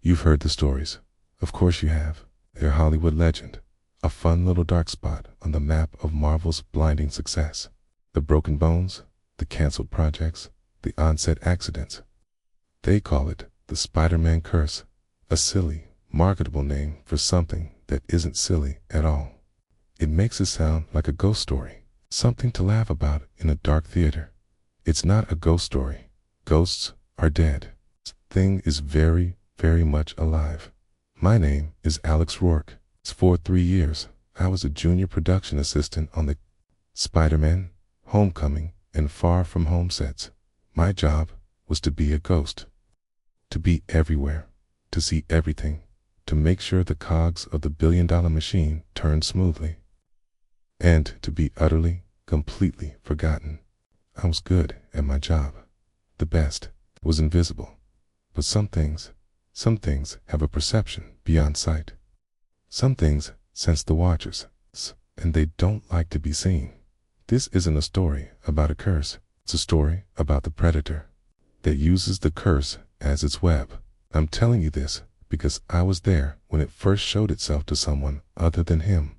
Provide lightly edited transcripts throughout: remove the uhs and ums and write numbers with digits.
You've heard the stories. Of course you have. They're Hollywood legend. A fun little dark spot on the map of Marvel's blinding success. The broken bones, the canceled projects, the on-set accidents. They call it the Spider-Man curse, a silly, marketable name for something that isn't silly at all. It makes it sound like a ghost story, something to laugh about in a dark theater. It's not a ghost story. Ghosts are dead. This thing is very, very much alive. My name is Alex Rourke. For 3 years, I was a junior production assistant on the Spider-Man, Homecoming, and Far From Home sets. My job was to be a ghost, to be everywhere, to see everything, to make sure the cogs of the billion-dollar machine turned smoothly, and to be utterly, completely forgotten. I was good at my job. The best was invisible. But some things have a perception beyond sight. Some things sense the watchers, and they don't like to be seen. This isn't a story about a curse. It's a story about the predator that uses the curse as its web. I'm telling you this because I was there when it first showed itself to someone other than him.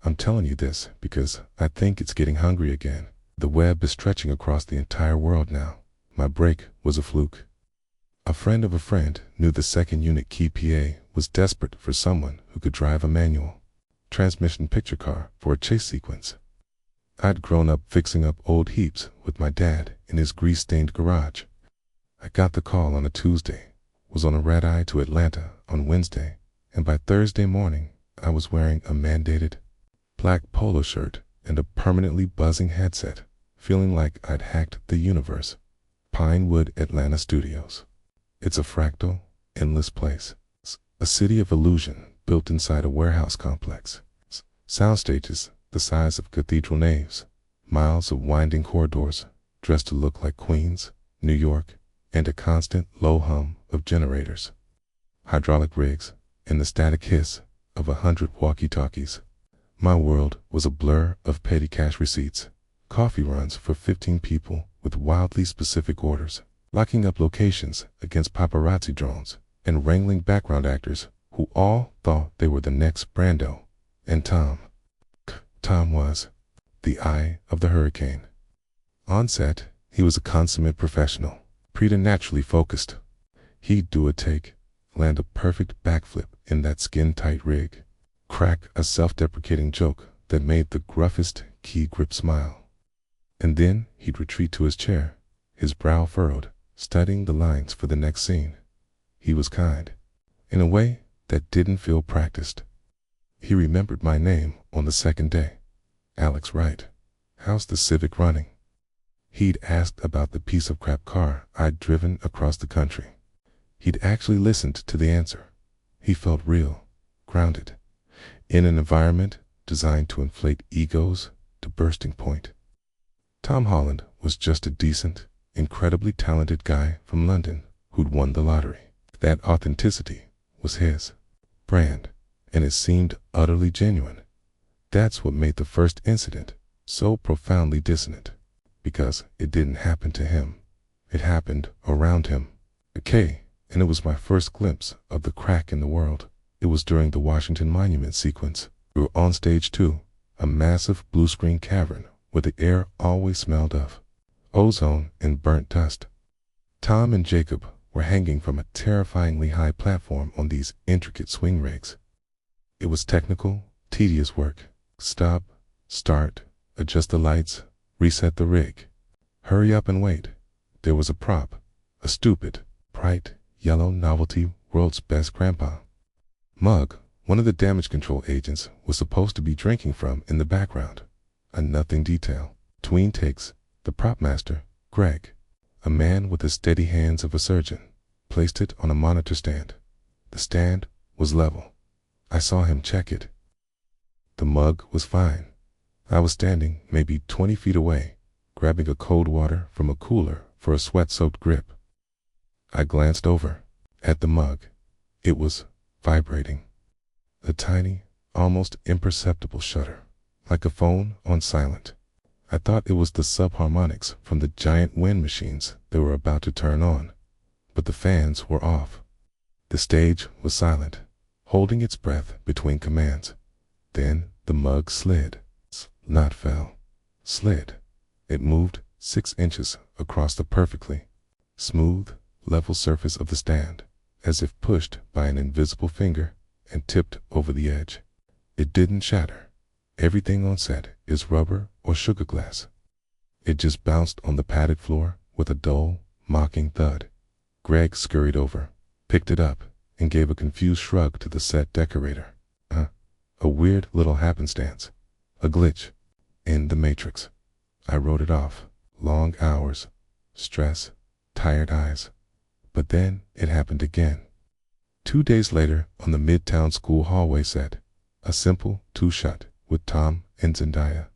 I'm telling you this because I think it's getting hungry again. The web is stretching across the entire world now. My break was a fluke. A friend of a friend knew the second unit key PA was desperate for someone who could drive a manual transmission picture car for a chase sequence. I'd grown up fixing up old heaps with my dad in his grease-stained garage. I got the call on a Tuesday, was on a red-eye to Atlanta on Wednesday, and by Thursday morning I was wearing a mandated black polo shirt and a permanently buzzing headset, feeling like I'd hacked the universe. Pinewood, Atlanta Studios. It's a fractal, endless place. A city of illusion built inside a warehouse complex. Sound stages the size of cathedral naves. Miles of winding corridors dressed to look like Queens, New York, and a constant low hum of generators, hydraulic rigs, and the static hiss of 100 walkie-talkies. My world was a blur of petty cash receipts, coffee runs for 15 people with wildly specific orders, locking up locations against paparazzi drones, and wrangling background actors who all thought they were the next Brando. And Tom was the eye of the hurricane. On set, he was a consummate professional, preternaturally focused. He'd do a take, land a perfect backflip in that skin-tight rig, crack a self-deprecating joke that made the gruffest key grip smile. And then he'd retreat to his chair, his brow furrowed, studying the lines for the next scene. He was kind, in a way that didn't feel practiced. He remembered my name on the second day. Alex Wright. How's the Civic running? He'd asked about the piece of crap car I'd driven across the country. He'd actually listened to the answer. He felt real, grounded, in an environment designed to inflate egos to bursting point. Tom Holland was just a decent, incredibly talented guy from London who'd won the lottery. That authenticity was his brand, and it seemed utterly genuine. That's what made the first incident so profoundly dissonant, because it didn't happen to him. It happened around him. Okay, and it was my first glimpse of the crack in the world. It was during the Washington Monument sequence. We were on stage 2, a massive blue-screen cavern where the air always smelled of ozone and burnt dust. Tom and Jacob were hanging from a terrifyingly high platform on these intricate swing rigs. It was technical, tedious work. Stop, start, adjust the lights, reset the rig. Hurry up and wait. There was a prop, a stupid, bright, yellow novelty world's best grandpa mug one of the damage control agents was supposed to be drinking from in the background. A nothing detail. Tween takes, the prop master, Greg, a man with the steady hands of a surgeon, placed it on a monitor stand. The stand was level. I saw him check it. The mug was fine. I was standing maybe 20 feet away, grabbing a cold water from a cooler for a sweat-soaked grip. I glanced over at the mug. It was vibrating. A tiny, almost imperceptible shudder, like a phone on silent. I thought it was the subharmonics from the giant wind machines they were about to turn on, but the fans were off. The stage was silent, holding its breath between commands. Then the mug slid, not fell, slid. It moved 6 inches across the perfectly smooth, level surface of the stand, as if pushed by an invisible finger, and tipped over the edge. It didn't shatter. Everything on set is rubber or sugar glass. It just bounced on the padded floor with a dull, mocking thud. Greg scurried over, picked it up, and gave a confused shrug to the set decorator. A weird little happenstance. A glitch. In the Matrix. I wrote it off. Long hours. Stress. Tired eyes. But then it happened again. 2 days later, on the Midtown School hallway set, a simple 2-shot with Tom and Zendaya.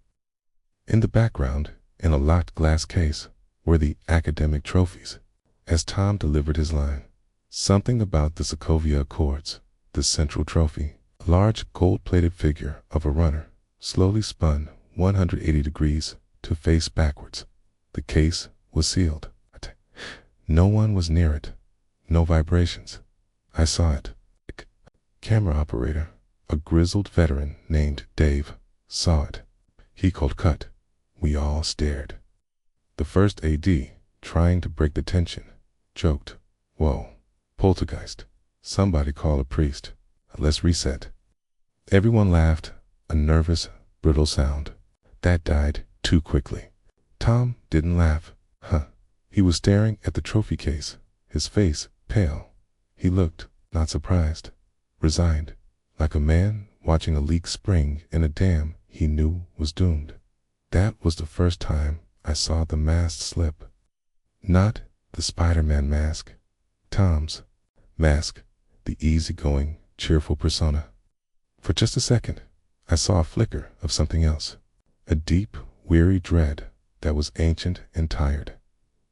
In the background, in a locked glass case, were the academic trophies. As Tom delivered his line, something about the Sokovia Accords, the central trophy, a large gold-plated figure of a runner, slowly spun 180 degrees to face backwards. The case was sealed. No one was near it. No vibrations. I saw it. Camera operator, a grizzled veteran named Dave, saw it. He called cut. We all stared. The first AD, trying to break the tension, joked, "Whoa, poltergeist. Somebody call a priest. Let's reset." Everyone laughed, a nervous, brittle sound. That died too quickly. Tom didn't laugh. He was staring at the trophy case, his face pale. He looked, not surprised, resigned, like a man watching a leak spring in a dam he knew was doomed. That was the first time I saw the mask slip. Not the Spider-Man mask. Tom's mask, the easygoing, cheerful persona. For just a second, I saw a flicker of something else. A deep, weary dread that was ancient and tired.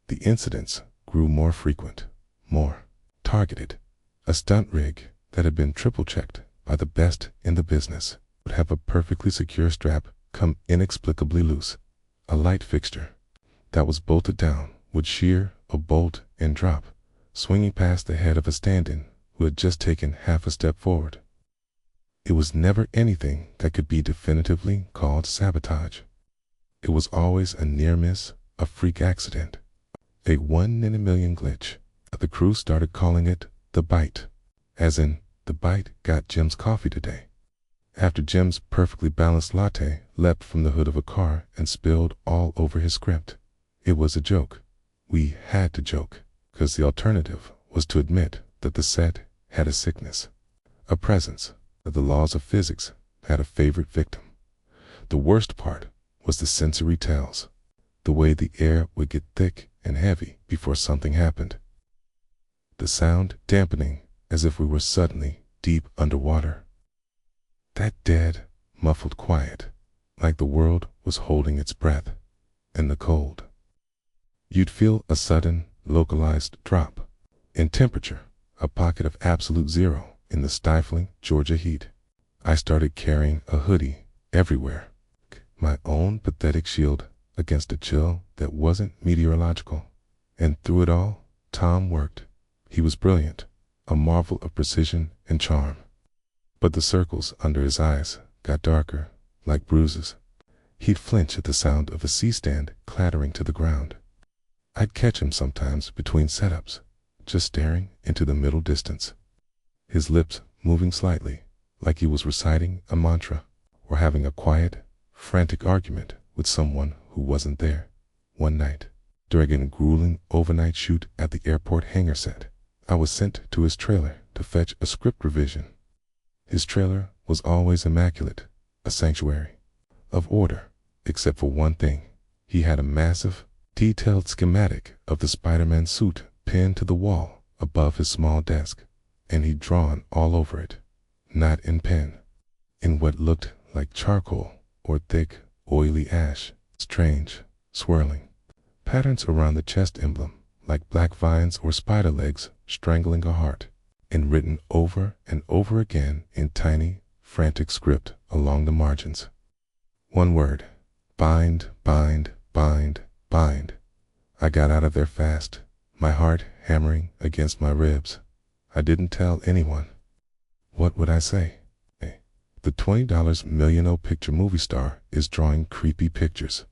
The incidents grew more frequent, more targeted. A stunt rig that had been triple-checked by the best in the business would have a perfectly secure strap come inexplicably loose. A light fixture that was bolted down would shear a bolt and drop, swinging past the head of a stand-in who had just taken half a step forward. It was never anything that could be definitively called sabotage. It was always a near miss, a freak accident, a 1 in a million glitch. The crew started calling it the bite, as in, the bite got Jim's coffee today. After Jim's perfectly balanced latte leapt from the hood of a car and spilled all over his script. It was a joke. We had to joke, because the alternative was to admit that the set had a sickness, a presence, that the laws of physics had a favorite victim. The worst part was the sensory tells, the way the air would get thick and heavy before something happened. The sound dampening as if we were suddenly deep underwater. That dead, muffled quiet, like the world was holding its breath, in the cold. You'd feel a sudden, localized drop in temperature, a pocket of absolute zero in the stifling Georgia heat. I started carrying a hoodie everywhere, my own pathetic shield against a chill that wasn't meteorological. And through it all, Tom worked. He was brilliant, a marvel of precision and charm. But the circles under his eyes got darker, like bruises. He'd flinch at the sound of a C-stand clattering to the ground. I'd catch him sometimes between setups, just staring into the middle distance, his lips moving slightly, like he was reciting a mantra, or having a quiet, frantic argument with someone who wasn't there. One night, during a grueling overnight shoot at the airport hangar set, I was sent to his trailer to fetch a script revision. His trailer was always immaculate, a sanctuary of order, except for one thing. He had a massive, detailed schematic of the Spider-Man suit pinned to the wall above his small desk, and he'd drawn all over it, not in pen, in what looked like charcoal or thick, oily ash, strange, swirling patterns around the chest emblem, like black vines or spider legs strangling a heart, and written over and over again in tiny, frantic script along the margins. One word: bind, bind, bind, bind. I got out of there fast, my heart hammering against my ribs. I didn't tell anyone. What would I say? Hey, the $20 million picture movie star is drawing creepy pictures.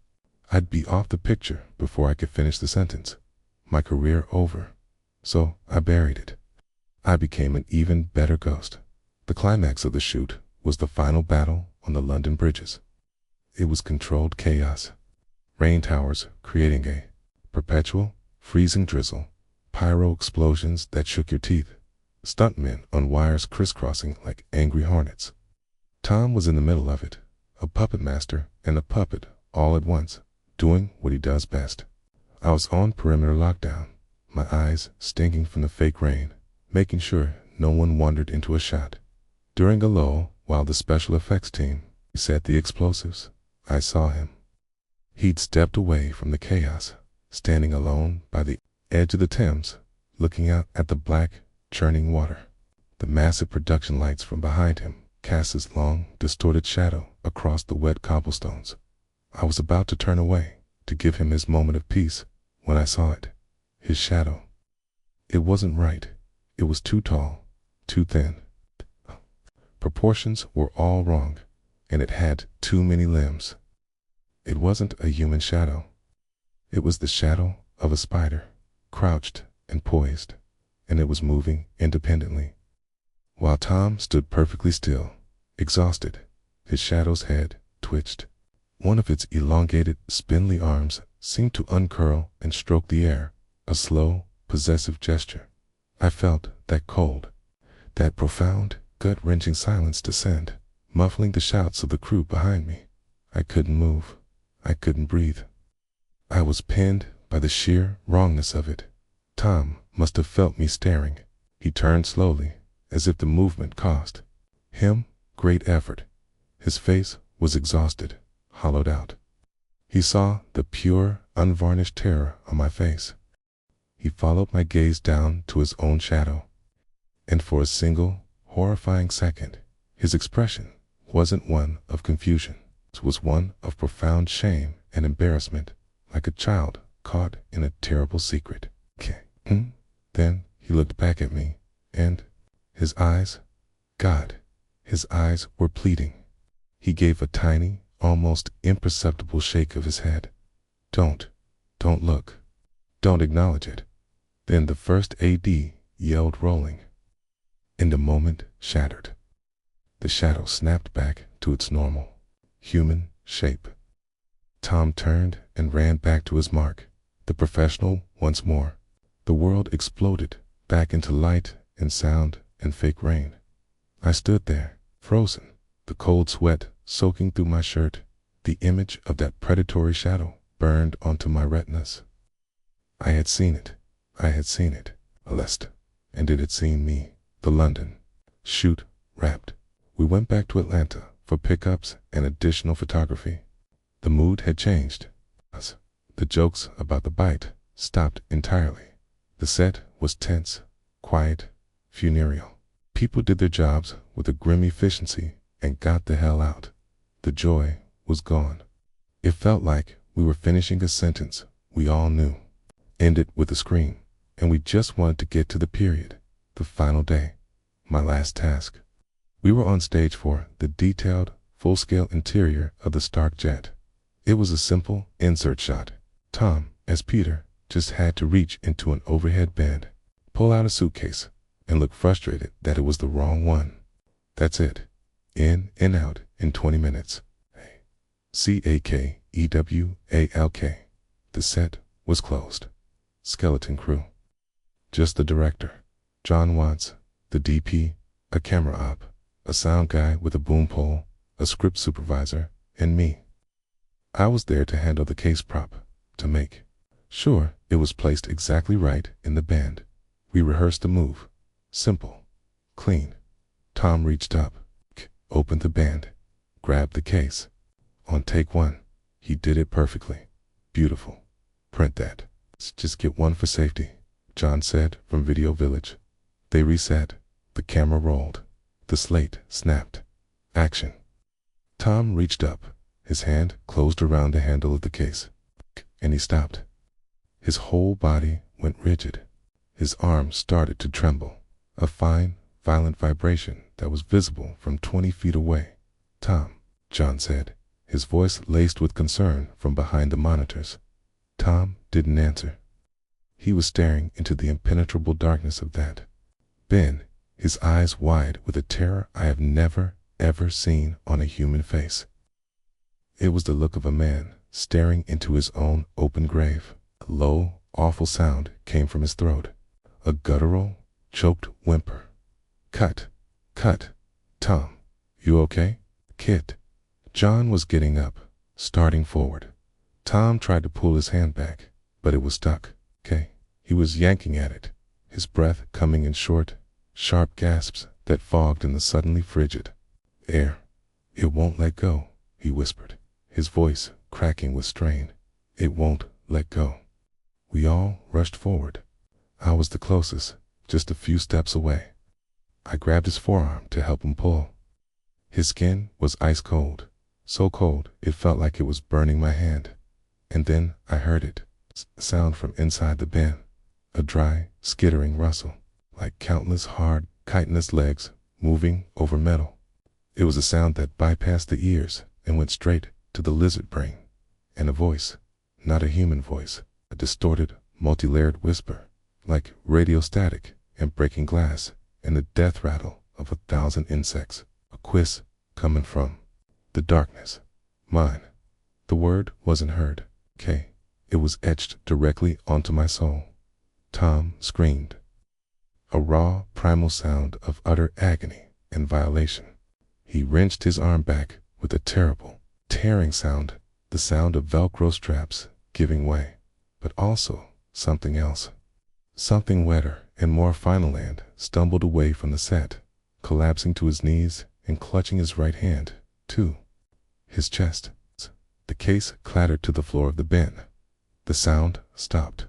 I'd be off the picture before I could finish the sentence. My career over. So I buried it. I became an even better ghost. The climax of the shoot was the final battle on the London bridges. It was controlled chaos. Rain towers creating a perpetual, freezing drizzle, pyro explosions that shook your teeth, stuntmen on wires crisscrossing like angry hornets. Tom was in the middle of it, a puppet master and a puppet all at once, doing what he does best. I was on perimeter lockdown, my eyes stinking from the fake rain, making sure no one wandered into a shot. During a lull, while the special effects team set the explosives, I saw him. He'd stepped away from the chaos, standing alone by the edge of the Thames, looking out at the black, churning water. The massive production lights from behind him cast his long, distorted shadow across the wet cobblestones. I was about to turn away to give him his moment of peace when I saw it. His shadow. It wasn't right. It was too tall, too thin. Proportions were all wrong, and it had too many limbs. It wasn't a human shadow. It was the shadow of a spider, crouched and poised, and it was moving independently. While Tom stood perfectly still, exhausted, his shadow's head twitched. One of its elongated, spindly arms seemed to uncurl and stroke the air, a slow, possessive gesture. I felt that cold, that profound, gut-wrenching silence descend, muffling the shouts of the crew behind me. I couldn't move. I couldn't breathe. I was pinned by the sheer wrongness of it. Tom must have felt me staring. He turned slowly, as if the movement cost him great effort. His face was exhausted, hollowed out. He saw the pure, unvarnished terror on my face. He followed my gaze down to his own shadow, and for a single, horrifying second, his expression wasn't one of confusion. It was one of profound shame and embarrassment, like a child caught in a terrible secret. Then he looked back at me, and his eyes, God, his eyes were pleading. He gave a tiny, almost imperceptible shake of his head. Don't look. Don't acknowledge it. Then the first AD yelled, rolling, and the moment shattered. The shadow snapped back to its normal, human shape. Tom turned and ran back to his mark, the professional once more. The world exploded back into light and sound and fake rain. I stood there, frozen, the cold sweat soaking through my shirt. The image of that predatory shadow burned onto my retinas. I had seen it. Aleste. And it had seen me. The London shoot wrapped. We went back to Atlanta for pickups and additional photography. The mood had changed. The jokes about the bite stopped entirely. The set was tense, quiet, funereal. People did their jobs with a grim efficiency and got the hell out. The joy was gone. It felt like we were finishing a sentence we all knew, ended with a scream, and we just wanted to get to the period, the final day, my last task. We were on stage for the detailed, full-scale interior of the Stark jet. It was a simple insert shot. Tom, as Peter, just had to reach into an overhead bin, pull out a suitcase, and look frustrated that it was the wrong one. That's it. In and out in 20 minutes. CAKEWALK. The set was closed. Skeleton crew. Just the director, John Watts, the DP, a camera op, a sound guy with a boom pole, a script supervisor, and me. I was there to handle the case prop, to make sure it was placed exactly right in the band. We rehearsed the move. Simple. Clean. Tom reached up, opened the band, grabbed the case. On take one, he did it perfectly. Beautiful. Print that. Just get one for safety, John said from Video Village. They reset. The camera rolled. The slate snapped. Action. Tom reached up. His hand closed around the handle of the case, and he stopped. His whole body went rigid. His arms started to tremble. a fine, violent vibration that was visible from 20 feet away. "Tom," John said, his voice laced with concern from behind the monitors. Tom didn't answer. He was staring into the impenetrable darkness of that bin, his eyes wide with a terror I have never, ever seen on a human face. It was the look of a man staring into his own open grave. A low, awful sound came from his throat, a guttural, choked whimper. "Cut! Cut! Tom, you okay? Kid." John was getting up, starting forward. Tom tried to pull his hand back, but it was stuck. "Okay." He was yanking at it, his breath coming in short, sharp gasps that fogged in the suddenly frigid air. "It won't let go," he whispered, his voice cracking with strain. "It won't let go." We all rushed forward. I was the closest, just a few steps away. I grabbed his forearm to help him pull. His skin was ice cold, so cold it felt like it was burning my hand. And then I heard it, a sound from inside the bin, a dry, skittering rustle, like countless hard, chitinous legs moving over metal. It was a sound that bypassed the ears and went straight to the lizard brain. And a voice, not a human voice, a distorted, multi-layered whisper, like radio static and breaking glass and the death rattle of 1,000 insects, a quiz coming from the darkness. Mine. The word wasn't heard. "K." It was etched directly onto my soul. Tom screamed. A raw, primal sound of utter agony and violation. He wrenched his arm back with a terrible, tearing sound, the sound of Velcro straps giving way, but also something else. Something wetter and more final land stumbled away from the set, collapsing to his knees and clutching his right hand, to his chest. The case clattered to the floor of the bin. The sound stopped.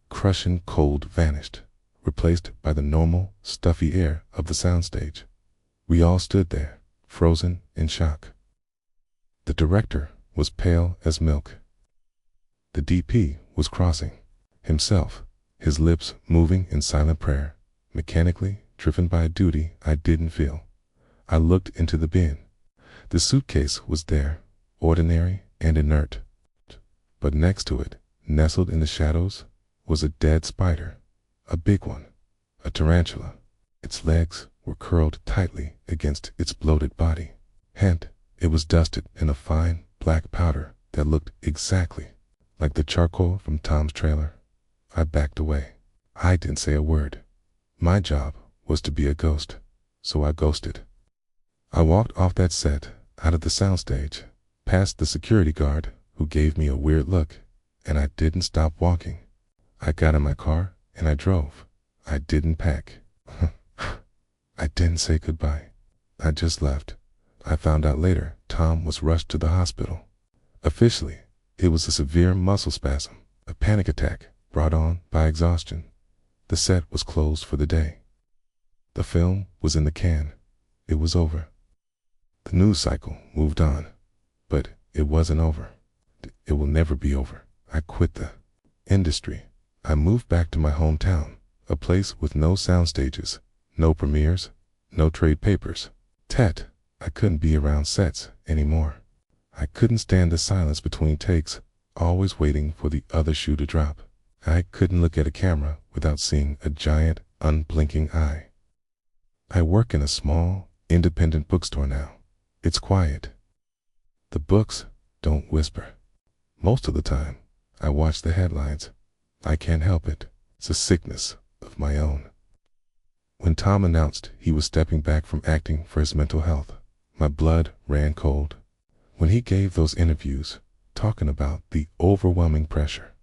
Crushing cold vanished, replaced by the normal, stuffy air of the soundstage. We all stood there, frozen in shock. The director was pale as milk. The DP was crossing himself, his lips moving in silent prayer, mechanically driven by a duty I didn't feel. I looked into the bin. The suitcase was there, ordinary and inert. But next to it, nestled in the shadows, was a dead spider, a big one, a tarantula. Its legs were curled tightly against its bloated body. And it was dusted in a fine black powder that looked exactly like the charcoal from Tom's trailer. I backed away. I didn't say a word. My job was to be a ghost, so I ghosted. I walked off that set, out of the soundstage, past the security guard who gave me a weird look, and I didn't stop walking. I got in my car and I drove. I didn't pack. I didn't say goodbye. I just left. I found out later Tom was rushed to the hospital. Officially, it was a severe muscle spasm, a panic attack brought on by exhaustion. The set was closed for the day. The film was in the can. It was over. The news cycle moved on, but it wasn't over. It will never be over. I quit the industry. I moved back to my hometown, a place with no sound stages, no premieres, no trade papers. I couldn't be around sets anymore. I couldn't stand the silence between takes, always waiting for the other shoe to drop. I couldn't look at a camera without seeing a giant, unblinking eye. I work in a small, independent bookstore now. It's quiet. The books don't whisper. Most of the time, I watch the headlines. I can't help it. It's a sickness of my own. When Tom announced he was stepping back from acting for his mental health, my blood ran cold. When he gave those interviews, talking about the overwhelming pressure,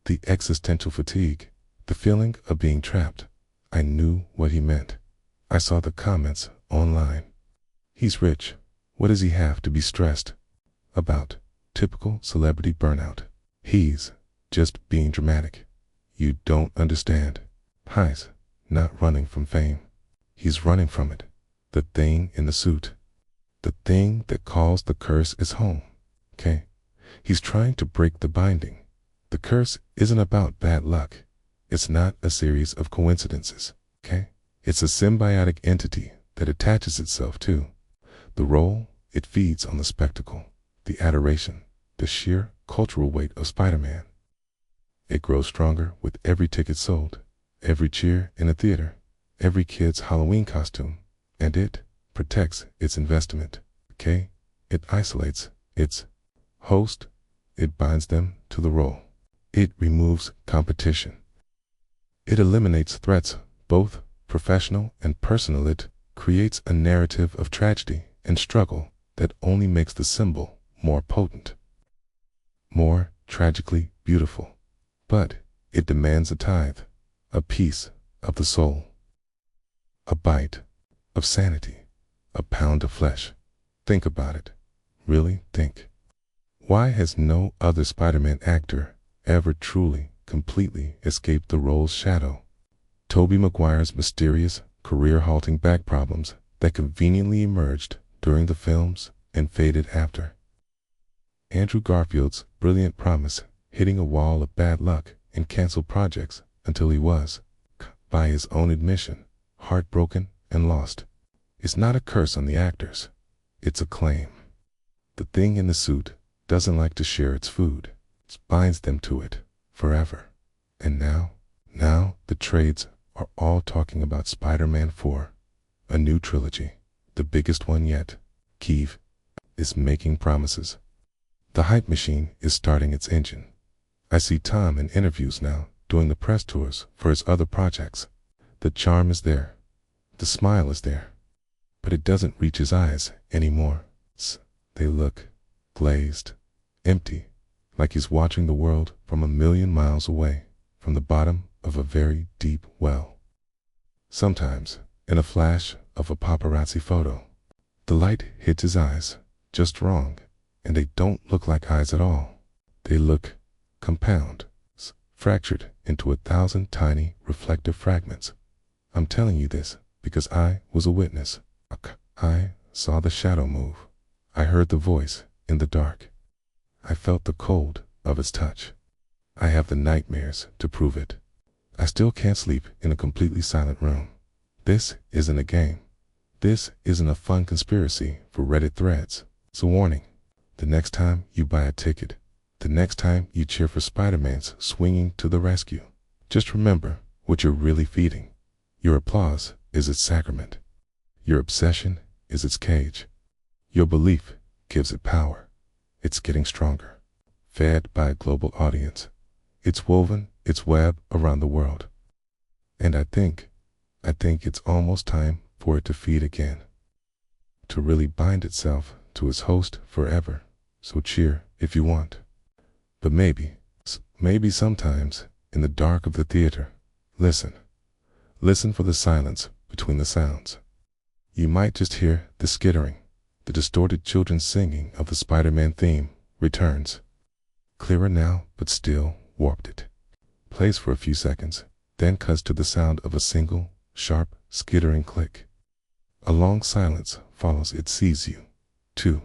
the existential fatigue, the feeling of being trapped, I knew what he meant. I saw the comments online. He's rich. What does he have to be stressed about? Typical celebrity burnout. He's just being dramatic. You don't understand. He's not running from fame. He's running from it. The thing in the suit. The thing that calls the curse his home. Okay? He's trying to break the binding. The curse isn't about bad luck. It's not a series of coincidences. Okay? It's a symbiotic entity that attaches itself to the role. It feeds on the spectacle, the adoration, the sheer cultural weight of Spider-Man. It grows stronger with every ticket sold, every cheer in a theater, every kid's Halloween costume, and it protects its investment. Okay? It isolates its host. It binds them to the role. It removes competition. It eliminates threats, both professional and personal. It creates a narrative of tragedy and struggle that only makes the symbol more potent, more tragically beautiful. But it demands a tithe, a piece of the soul, a bite of sanity, a pound of flesh. Think about it. Really think. Why has no other Spider-Man actor ever truly, completely escaped the role's shadow? Tobey Maguire's mysterious, career-halting back problems that conveniently emerged during the films and faded after. Andrew Garfield's brilliant promise hitting a wall of bad luck and canceled projects until he was, by his own admission, heartbroken and lost. It's not a curse on the actors. It's a claim. The thing in the suit doesn't like to share its food. It binds them to it forever. And now the trades are all talking about Spider-Man 4, a new trilogy, the biggest one yet. Keeve is making promises. The hype machine is starting its engine. I see Tom in interviews now, doing the press tours for his other projects. The charm is there. The smile is there. But it doesn't reach his eyes anymore. They look glazed, empty, like he's watching the world from a million miles away, from the bottom of a very deep well. Sometimes, in a flash of a paparazzi photo, the light hits his eyes just wrong, and they don't look like eyes at all. They look compound, fractured into 1,000 tiny reflective fragments. I'm telling you this because I was a witness. I saw the shadow move. I heard the voice in the dark. I felt the cold of its touch. I have the nightmares to prove it. I still can't sleep in a completely silent room. This isn't a game. This isn't a fun conspiracy for Reddit threads. It's a warning. The next time you buy a ticket, the next time you cheer for Spider-Man's swinging to the rescue, just remember what you're really feeding. Your applause is its sacrament. Your obsession is its cage. Your belief gives it power. It's getting stronger. Fed by a global audience. It's woven its web around the world. And I think it's almost time for it to feed again. To really bind itself to its host forever. So cheer if you want. But maybe sometimes in the dark of the theater, listen. Listen for the silence between the sounds. You might just hear the skittering. The distorted children's singing of the Spider-Man theme returns. Clearer now, but still warped it. Plays for a few seconds, then cuts to the sound of a single, sharp, skittering click. A long silence follows. It sees you, too.